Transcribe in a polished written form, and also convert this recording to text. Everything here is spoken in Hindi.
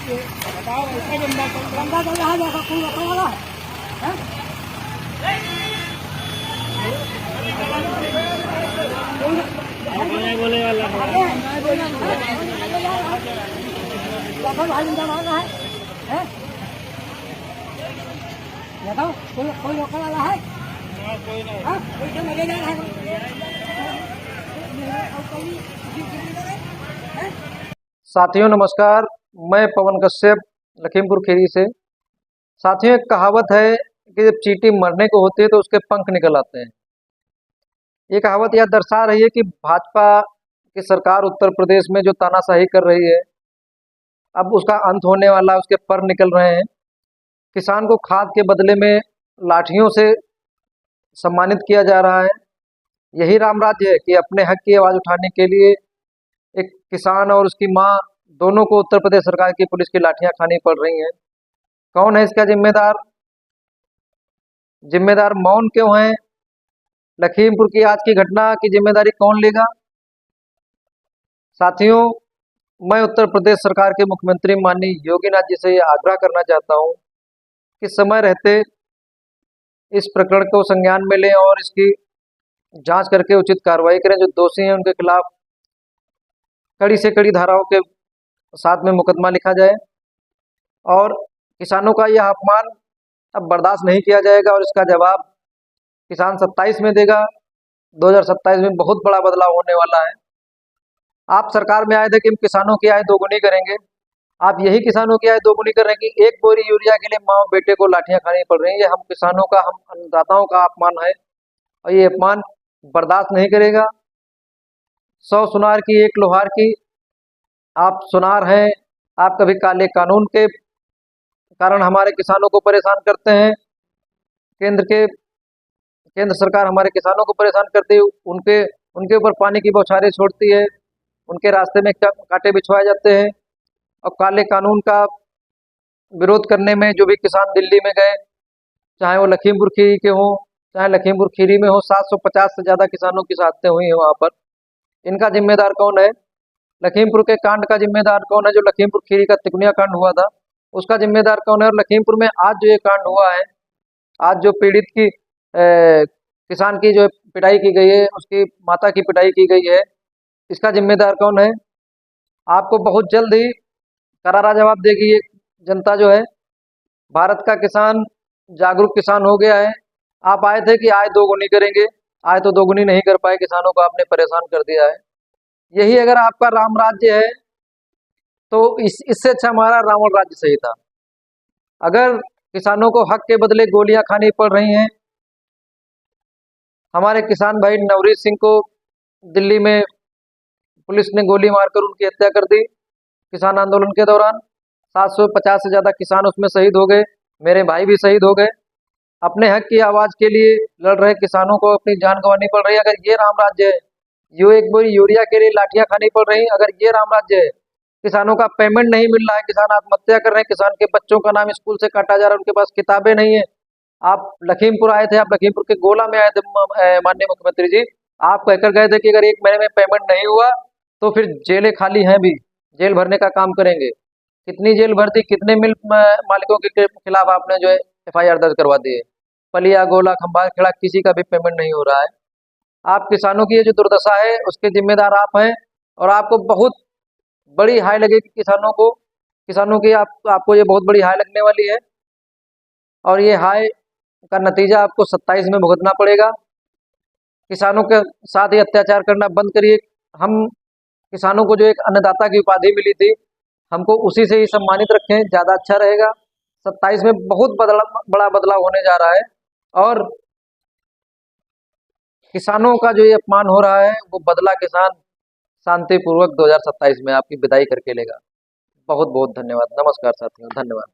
बताओ ऐसा गंदा चल रहा है जैसा कोई रोकने वाला है? बोले वाला भाई जमाना है? बताओ कोई रोकने वाला है? कोई तो मजे जा रहा है। साथियों नमस्कार, मैं पवन कश्यप लखीमपुर खीरी से। साथियों एक कहावत है कि जब चींटी मरने को होती है तो उसके पंख निकल आते हैं। ये कहावत यह दर्शा रही है कि भाजपा की सरकार उत्तर प्रदेश में जो तानाशाही कर रही है, अब उसका अंत होने वाला, उसके पर निकल रहे हैं। किसान को खाद के बदले में लाठियों से सम्मानित किया जा रहा है। यही राम राज्य है कि अपने हक की आवाज़ उठाने के लिए एक किसान और उसकी माँ दोनों को उत्तर प्रदेश सरकार की पुलिस की लाठियां खानी पड़ रही हैं। कौन है इसका जिम्मेदार? जिम्मेदार मौन क्यों है? लखीमपुर की आज की घटना की जिम्मेदारी कौन लेगा? साथियों, मैं उत्तर प्रदेश सरकार के मुख्यमंत्री माननीय योगी नाथ जी से आग्रह करना चाहता हूं कि समय रहते इस प्रकरण को संज्ञान में लें और इसकी जांच करके उचित कार्रवाई करें। जो दोषी हैं उनके खिलाफ कड़ी से कड़ी धाराओं के साथ में मुकदमा लिखा जाए और किसानों का यह अपमान अब बर्दाश्त नहीं किया जाएगा और इसका जवाब किसान 27 में देगा। 2027 में बहुत बड़ा बदलाव होने वाला है। आप सरकार में आए थे कि हम किसानों की आय दोगुनी करेंगे। आप यही किसानों की आय दोगुनी कर रहे हैं कि एक बोरी यूरिया के लिए माँ बेटे को लाठियां खानी पड़ रही है। हम किसानों का, हम अन्नदाताओं का अपमान है और ये अपमान बर्दाश्त नहीं करेगा। 100 सुनार की एक लोहार की। आप सुनार हैं, आप कभी काले कानून के कारण हमारे किसानों को परेशान करते हैं। केंद्र सरकार हमारे किसानों को परेशान करती है, उनके ऊपर पानी की बौछारें छोड़ती है, उनके रास्ते में कांटे बिछवाए जाते हैं। और काले कानून का विरोध करने में जो भी किसान दिल्ली में गए, चाहे वो लखीमपुर खीरी के हों, चाहे लखीमपुर खीरी में हो, 750 से ज़्यादा किसानों की साथें हुई हैं वहाँ पर। इनका जिम्मेदार कौन है? लखीमपुर के कांड का जिम्मेदार कौन है? जो लखीमपुर खीरी का तिकोनिया कांड हुआ था उसका जिम्मेदार कौन है? और लखीमपुर में आज जो ये कांड हुआ है, आज जो पीड़ित की किसान की जो पिटाई की गई है, उसकी माता की पिटाई की गई है, इसका जिम्मेदार कौन है? आपको बहुत जल्द ही करारा जवाब देगी ये जनता। जो है भारत का किसान जागरूक किसान हो गया है। आप आए थे कि आय दोगुनी करेंगे, आय तो दोगुनी नहीं कर पाए, किसानों को आपने परेशान कर दिया है। यही अगर आपका राम राज्य है तो इससे अच्छा हमारा रावण राज्य सही था। अगर किसानों को हक के बदले गोलियां खानी पड़ रही हैं, हमारे किसान भाई नवरीत सिंह को दिल्ली में पुलिस ने गोली मारकर उनकी हत्या कर दी किसान आंदोलन के दौरान। 750 से ज़्यादा किसान उसमें शहीद हो गए, मेरे भाई भी शहीद हो गए। अपने हक की आवाज़ के लिए लड़ रहे किसानों को अपनी जान गंवानी पड़ रही है। अगर ये राम राज्य है, यो एक बोरी यूरिया के लिए लाठियां खानी पड़ रही, अगर ये राम राज्य है, किसानों का पेमेंट नहीं मिल रहा है, किसान आत्महत्या कर रहे हैं, किसान के बच्चों का नाम स्कूल से काटा जा रहा है, उनके पास किताबें नहीं है। आप लखीमपुर आए थे, आप लखीमपुर के गोला में आए थे माननीय मुख्यमंत्री जी, आप कहकर गए थे कि अगर 1 महीने में पेमेंट नहीं हुआ तो फिर जेलें खाली हैं, भी जेल भरने का काम करेंगे। कितनी जेल भर दी, कितने मिल मालिकों के खिलाफ आपने जो है FIR दर्ज करवा दी है? पलिया, गोला, खंभात खेड़ा, किसी का भी पेमेंट नहीं हो रहा है। आप किसानों की ये जो दुर्दशा है उसके जिम्मेदार आप हैं और आपको बहुत बड़ी हाई लगेगी किसानों की आपको ये बहुत बड़ी हाई लगने वाली है और ये हाई का नतीजा आपको 27 में भुगतना पड़ेगा। किसानों के साथ ही अत्याचार करना बंद करिए। हम किसानों को जो एक अन्नदाता की उपाधि मिली थी, हमको उसी से ही सम्मानित रखें, ज़्यादा अच्छा रहेगा। 27 में बहुत बड़ा बदलाव होने जा रहा है और किसानों का जो ये अपमान हो रहा है वो बदला किसान शांतिपूर्वक 2027 में आपकी विदाई करके लेगा। बहुत बहुत धन्यवाद। नमस्कार साथियों, धन्यवाद।